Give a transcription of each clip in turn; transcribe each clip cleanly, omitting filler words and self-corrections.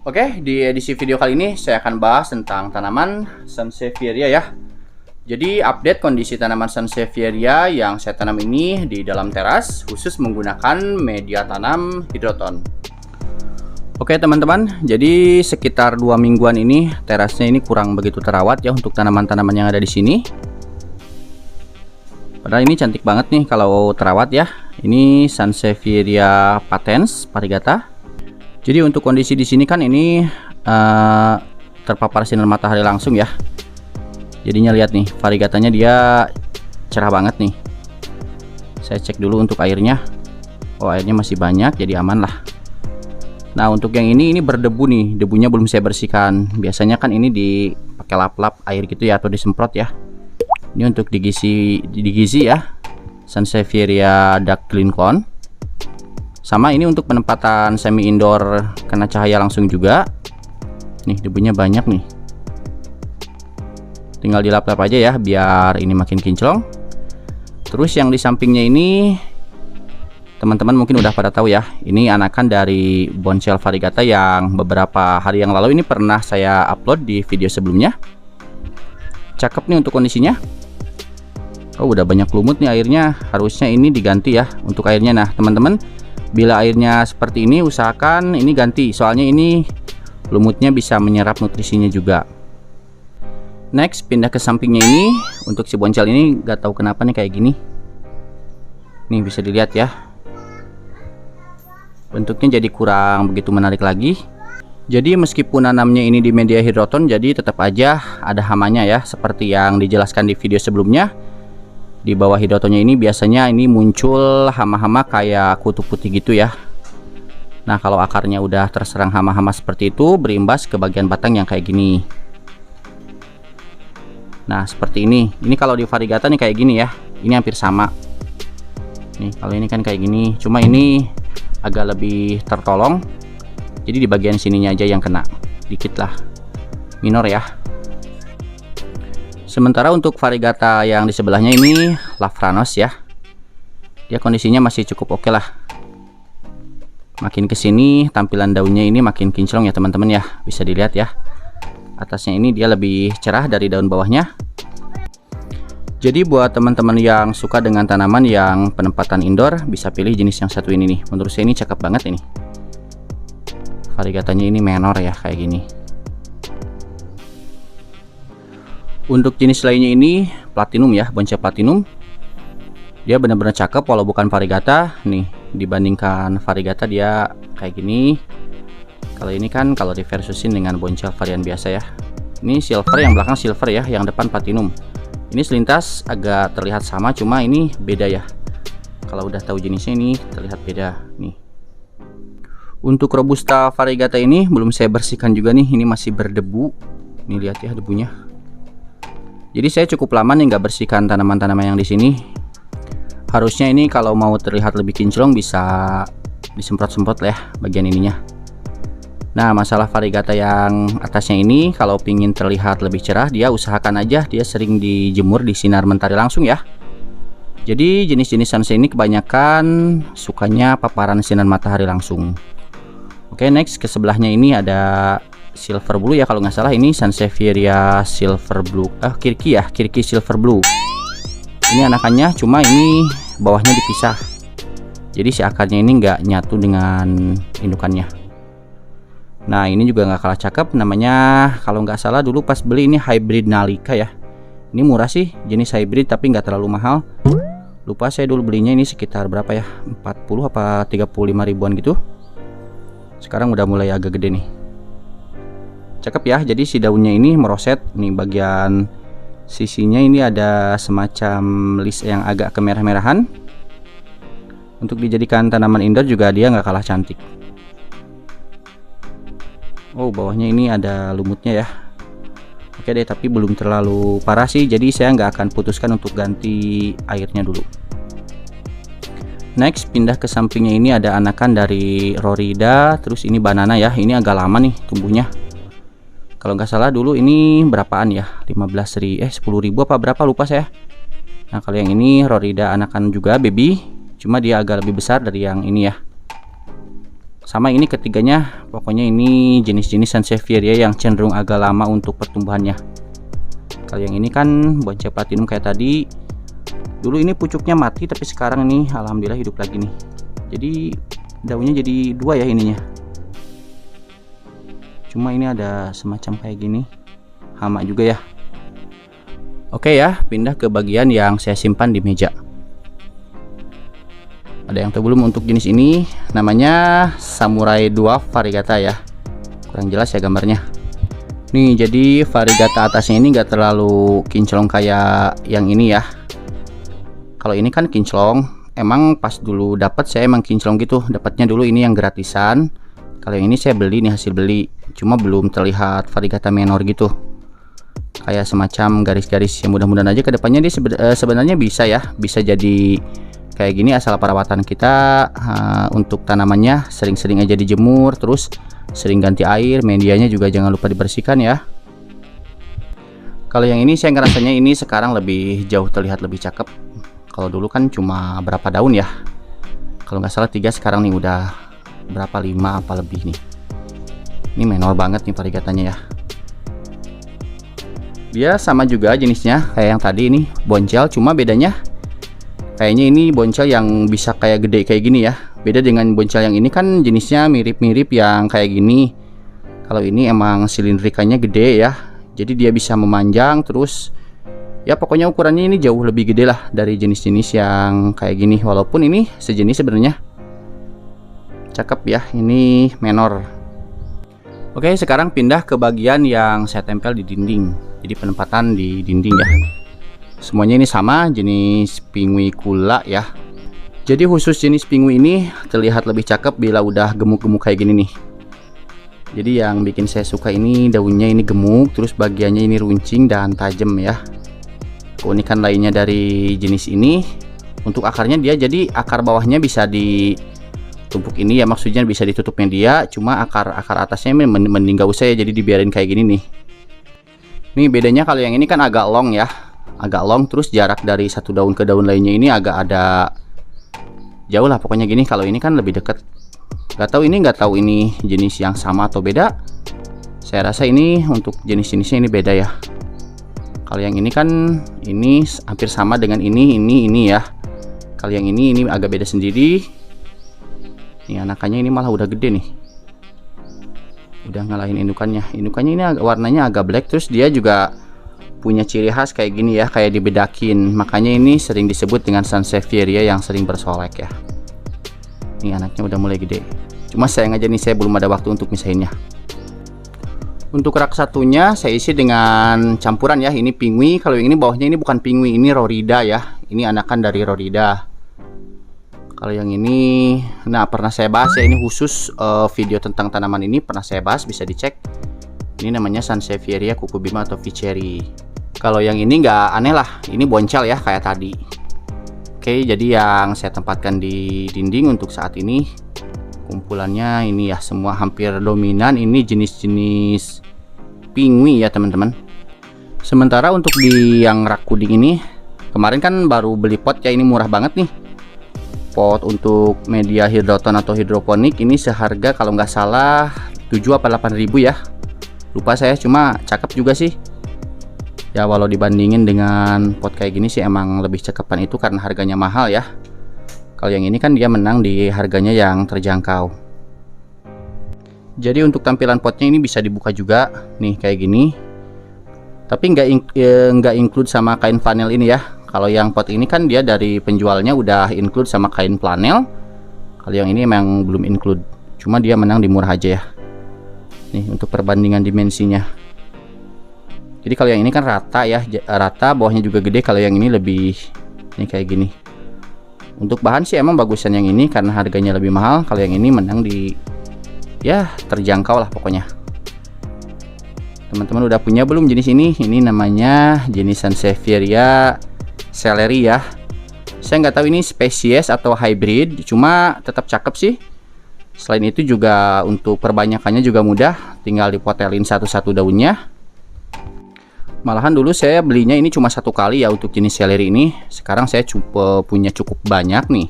Oke, di edisi video kali ini saya akan bahas tentang tanaman Sansevieria ya. Jadi update kondisi tanaman Sansevieria yang saya tanam ini di dalam teras khusus menggunakan media tanam hidroton. Oke teman-teman, jadi sekitar 2 mingguan ini terasnya ini kurang begitu terawat ya untuk tanaman-tanaman yang ada di sini. Padahal ini cantik banget nih kalau terawat ya. Ini Sansevieria patens variegata. Jadi untuk kondisi di sini kan ini terpapar sinar matahari langsung ya. Jadinya lihat nih, variegatanya dia cerah banget nih. Saya cek dulu untuk airnya. Oh, airnya masih banyak, jadi aman lah. Nah, untuk yang ini berdebu nih, debunya belum saya bersihkan. Biasanya kan ini dipakai lap-lap air gitu ya, atau disemprot ya. Ini untuk digizi ya, Sansevieria Dark Green Cone. Sama ini untuk penempatan semi indoor kena cahaya langsung juga. Nih debunya banyak nih. Tinggal dilap-lap aja ya biar ini makin kinclong. Terus yang di sampingnya ini teman-teman mungkin udah pada tahu ya. Ini anakan dari Bonsel variegata yang beberapa hari yang lalu ini pernah saya upload di video sebelumnya. Cakep nih untuk kondisinya. Oh udah banyak lumut nih airnya. Harusnya ini diganti ya untuk airnya. Nah teman-teman, bila airnya seperti ini usahakan ini ganti, soalnya ini lumutnya bisa menyerap nutrisinya juga. Next pindah ke sampingnya ini. Untuk si boncel ini gak tahu kenapa nih kayak gini. Nih bisa dilihat ya, bentuknya jadi kurang begitu menarik lagi. Jadi meskipun nanamnya ini di media hidroton, jadi tetap aja ada hamanya ya, seperti yang dijelaskan di video sebelumnya. Di bawah hidrotonnya ini biasanya ini muncul hama-hama kayak kutu putih gitu ya. Nah kalau akarnya udah terserang hama-hama seperti itu, berimbas ke bagian batang yang kayak gini. Nah seperti ini kalau di variegata nih kayak gini ya. Ini hampir sama. Nih kalau ini kan kayak gini, cuma ini agak lebih tertolong. Jadi di bagian sininya aja yang kena, dikit lah, minor ya. Sementara untuk variegata yang di sebelahnya ini Lavranos ya, dia kondisinya masih cukup oke lah. Makin kesini tampilan daunnya ini makin kinclong ya teman-teman ya, bisa dilihat ya. Atasnya ini dia lebih cerah dari daun bawahnya. Jadi buat teman-teman yang suka dengan tanaman yang penempatan indoor, bisa pilih jenis yang satu ini nih. Menurut saya ini cakep banget ini. Variegatanya ini menor ya kayak gini. Untuk jenis lainnya ini platinum ya, Bonsel platinum. Dia benar-benar cakep walau bukan variegata. Nih dibandingkan variegata dia kayak gini. Kalau ini kan kalau diversusin dengan Bonsel varian biasa ya. Ini silver, yang belakang silver ya, yang depan platinum. Ini selintas agak terlihat sama, cuma ini beda ya. Kalau udah tahu jenisnya ini terlihat beda nih. Untuk robusta variegata ini belum saya bersihkan juga nih, ini masih berdebu. Nih lihat ya debunya. Jadi saya cukup lama nih nggak bersihkan tanaman-tanaman yang di sini. Harusnya ini kalau mau terlihat lebih kinclong bisa disemprot-semprot lah ya bagian ininya. Nah masalah variegata yang atasnya ini, kalau pingin terlihat lebih cerah, dia usahakan aja dia sering dijemur di sinar mentari langsung ya. Jadi jenis-jenis Sanse ini kebanyakan sukanya paparan sinar matahari langsung. Oke, next ke sebelahnya ini ada silver blue ya kalau nggak salah. Ini Sansevieria silver blue, Kirki silver blue. Ini anakannya, cuma ini bawahnya dipisah. Jadi si akarnya ini nggak nyatu dengan indukannya. Nah ini juga nggak kalah cakep, namanya kalau nggak salah dulu pas beli ini hybrid Nalika ya. Ini murah sih, jenis hybrid tapi nggak terlalu mahal. Lupa saya dulu belinya ini sekitar berapa ya, 40 apa 35 ribuan gitu. Sekarang udah mulai agak gede nih. Cakep ya, jadi si daunnya ini meroset. Nih bagian sisinya ini ada semacam list yang agak kemerah-merahan. Untuk dijadikan tanaman indoor juga dia nggak kalah cantik. Oh bawahnya ini ada lumutnya ya. Oke deh, tapi belum terlalu parah sih, jadi saya nggak akan putuskan untuk ganti airnya dulu. Next pindah ke sampingnya ini ada anakan dari Rorida. Terus ini banana ya, ini agak lama nih tumbuhnya. Kalau nggak salah dulu ini berapaan ya, 10.000 apa berapa lupa saya. Nah kalau yang ini Rorida anakan juga baby, cuma dia agak lebih besar dari yang ini ya. Sama ini ketiganya, pokoknya ini jenis-jenis Sansevieria yang cenderung agak lama untuk pertumbuhannya. Kalau yang ini kan boncel platinum kayak tadi, dulu ini pucuknya mati tapi sekarang nih alhamdulillah hidup lagi nih. Jadi daunnya jadi dua ya ininya. Cuma ini ada semacam kayak gini, hama juga ya. Oke ya, pindah ke bagian yang saya simpan di meja. Ada yang tahu belum untuk jenis ini? Namanya Samurai Dwarf Variegata ya. Kurang jelas ya gambarnya. Nih, jadi Variegata atasnya ini nggak terlalu kinclong kayak yang ini ya. Kalau ini kan kinclong. Emang pas dulu dapat saya emang kinclong gitu. Dapatnya dulu ini yang gratisan. Kalau yang ini saya beli nih, hasil beli. Cuma belum terlihat Variegata menor gitu. Kayak semacam garis-garis, ya mudah-mudahan aja kedepannya dia sebenarnya bisa ya, bisa jadi kayak gini asal perawatan kita. Untuk tanamannya sering-sering aja dijemur, terus sering ganti air, medianya juga jangan lupa dibersihkan ya. Kalau yang ini saya ngerasanya ini sekarang lebih jauh terlihat lebih cakep. Kalau dulu kan cuma berapa daun ya, kalau nggak salah 3, sekarang nih udah berapa, 5 apa lebih nih. Ini menor banget nih Variegatanya ya. Dia sama juga jenisnya kayak yang tadi, ini boncel, cuma bedanya kayaknya ini boncel yang bisa kayak gede kayak gini ya. Beda dengan boncel yang ini kan jenisnya mirip-mirip yang kayak gini. Kalau ini emang silindrikanya gede ya, jadi dia bisa memanjang. Terus ya pokoknya ukurannya ini jauh lebih gede lah dari jenis-jenis yang kayak gini. Walaupun ini sejenis sebenarnya. Cakep ya, ini menor. Oke, sekarang pindah ke bagian yang saya tempel di dinding. Jadi penempatan di dinding ya. Semuanya ini sama, jenis pinguicula ya. Jadi khusus jenis pingui ini terlihat lebih cakep bila udah gemuk-gemuk kayak gini nih. Jadi yang bikin saya suka ini daunnya ini gemuk, terus bagiannya ini runcing dan tajam ya. Keunikan lainnya dari jenis ini, untuk akarnya dia jadi akar bawahnya bisa ditumpuk ini ya, maksudnya bisa ditutupnya dia. Cuma akar atasnya mending gak usah ya, jadi dibiarin kayak gini nih. Nih bedanya, kalau yang ini kan agak long ya, agak long, terus jarak dari satu daun ke daun lainnya ini agak ada jauh lah pokoknya gini. Kalau ini kan lebih dekat. Nggak tahu ini jenis yang sama atau beda. Saya rasa ini untuk jenis-jenisnya ini beda ya. Kalau yang ini kan ini hampir sama dengan ini ya. Kalau yang ini agak beda sendiri. Ini anakannya ini malah udah gede nih. Udah ngalahin indukannya. Indukannya ini warnanya agak black, terus dia juga punya ciri khas kayak gini ya, kayak dibedakin. Makanya ini sering disebut dengan Sansevieria yang sering bersolek ya. Ini anaknya udah mulai gede. Cuma sayang aja nih saya belum ada waktu untuk misahinnya. Untuk rak satunya saya isi dengan campuran ya. Ini pingui. Kalau yang ini bawahnya ini bukan pingui, ini rorida ya. Ini anakan dari rorida. Kalau yang ini, nah pernah saya bahas ya, ini khusus video tentang tanaman ini pernah saya bahas, bisa dicek. Ini namanya Sansevieria cucubima atau Ficeri. Kalau yang ini nggak aneh lah, ini boncel ya kayak tadi. Oke, jadi yang saya tempatkan di dinding untuk saat ini kumpulannya ini ya, semua hampir dominan ini jenis-jenis pingui ya teman-teman. Sementara untuk di yang rak kuding ini, kemarin kan baru beli pot ya, ini murah banget nih. Pot untuk media hidroton atau hidroponik ini seharga kalau nggak salah 7 apa 8 ribu ya, lupa saya, cuma cakep juga sih ya. Walau dibandingin dengan pot kayak gini sih emang lebih cakepan itu karena harganya mahal ya. Kalau yang ini kan dia menang di harganya yang terjangkau. Jadi untuk tampilan potnya ini bisa dibuka juga nih kayak gini, tapi nggak include sama kain flanel ini ya. Kalau yang pot ini kan dia dari penjualnya udah include sama kain flanel. Kalau yang ini emang belum include, cuma dia menang di murah aja ya. Nih untuk perbandingan dimensinya. Jadi kalau yang ini kan rata ya, rata, bawahnya juga gede. Kalau yang ini lebih ini kayak gini. Untuk bahan sih emang bagusan yang ini karena harganya lebih mahal. Kalau yang ini menang di ya terjangkau lah pokoknya. Teman-teman udah punya belum jenis ini? Ini namanya jenis Sansevieria Seleri ya. Saya nggak tahu ini spesies atau hybrid, cuma tetap cakep sih. Selain itu juga untuk perbanyakannya juga mudah, tinggal dipotelin satu-satu daunnya. Malahan dulu saya belinya ini cuma 1 kali ya untuk jenis seleri ini. Sekarang saya punya cukup banyak nih.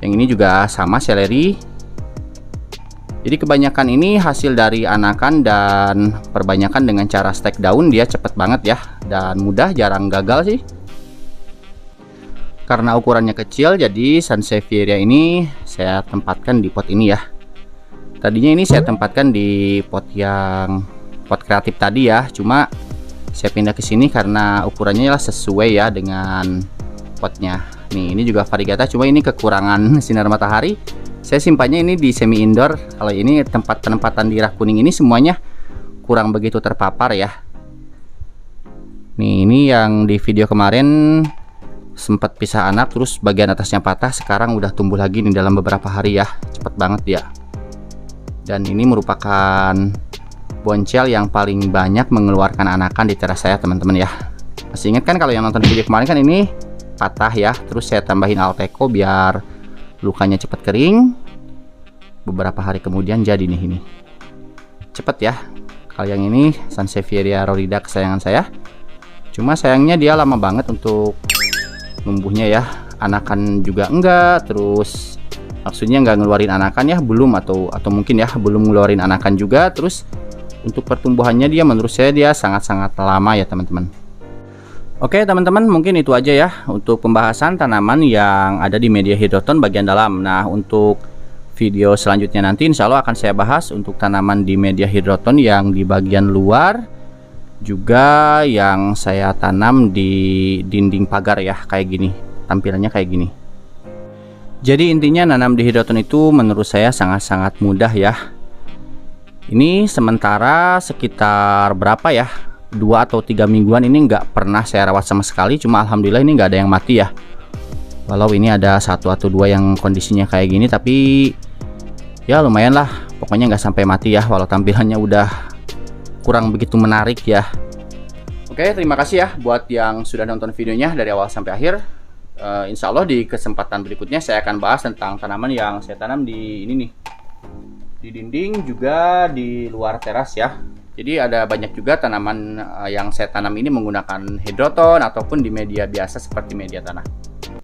Yang ini juga sama seleri. Jadi kebanyakan ini hasil dari anakan dan perbanyakan dengan cara stek daun, dia cepet banget ya dan mudah, jarang gagal sih. Karena ukurannya kecil, jadi Sansevieria ini saya tempatkan di pot ini ya. Tadinya ini saya tempatkan di pot yang pot kreatif tadi ya, cuma saya pindah ke sini karena ukurannya lah sesuai ya dengan potnya. Nih, ini juga variegata, cuma ini kekurangan sinar matahari. Saya simpannya ini di semi indoor. Kalau ini tempat penempatan di rak kuning ini semuanya kurang begitu terpapar ya. Nih, ini yang di video kemarin sempat pisah anak, terus bagian atasnya patah. Sekarang udah tumbuh lagi nih dalam beberapa hari ya, cepet banget dia. Dan ini merupakan boncel yang paling banyak mengeluarkan anakan di teras saya, teman-teman ya. Masih ingat kan kalau yang nonton video kemarin kan ini patah ya, terus saya tambahin Alteco biar lukanya cepat kering. Beberapa hari kemudian jadi nih, ini cepet ya. Kalau yang ini Sansevieria rorida kesayangan saya, cuma sayangnya dia lama banget untuk numbuhnya ya. Anakan juga enggak, terus maksudnya nggak ngeluarin anakan ya, belum, atau mungkin ya belum ngeluarin anakan juga. Terus untuk pertumbuhannya dia menurut saya dia sangat-sangat lama ya teman-teman. Oke teman-teman, mungkin itu aja ya untuk pembahasan tanaman yang ada di media hidroton bagian dalam. Nah, untuk video selanjutnya nanti insya Allah akan saya bahas untuk tanaman di media hidroton yang di bagian luar, juga yang saya tanam di dinding pagar ya, kayak gini, tampilannya kayak gini. Jadi intinya nanam di hidroton itu menurut saya sangat-sangat mudah ya. Ini sementara sekitar berapa ya, 2 atau 3 mingguan ini nggak pernah saya rawat sama sekali. Cuma alhamdulillah ini nggak ada yang mati ya. Walau ini ada 1 atau 2 yang kondisinya kayak gini, tapi ya lumayan lah, pokoknya nggak sampai mati ya, walau tampilannya udah kurang begitu menarik ya. Oke, terima kasih ya buat yang sudah nonton videonya dari awal sampai akhir. Insya Allah di kesempatan berikutnya saya akan bahas tentang tanaman yang saya tanam di ini nih, di dinding juga di luar teras ya. Jadi ada banyak juga tanaman yang saya tanam ini menggunakan hidroton ataupun di media biasa seperti media tanah.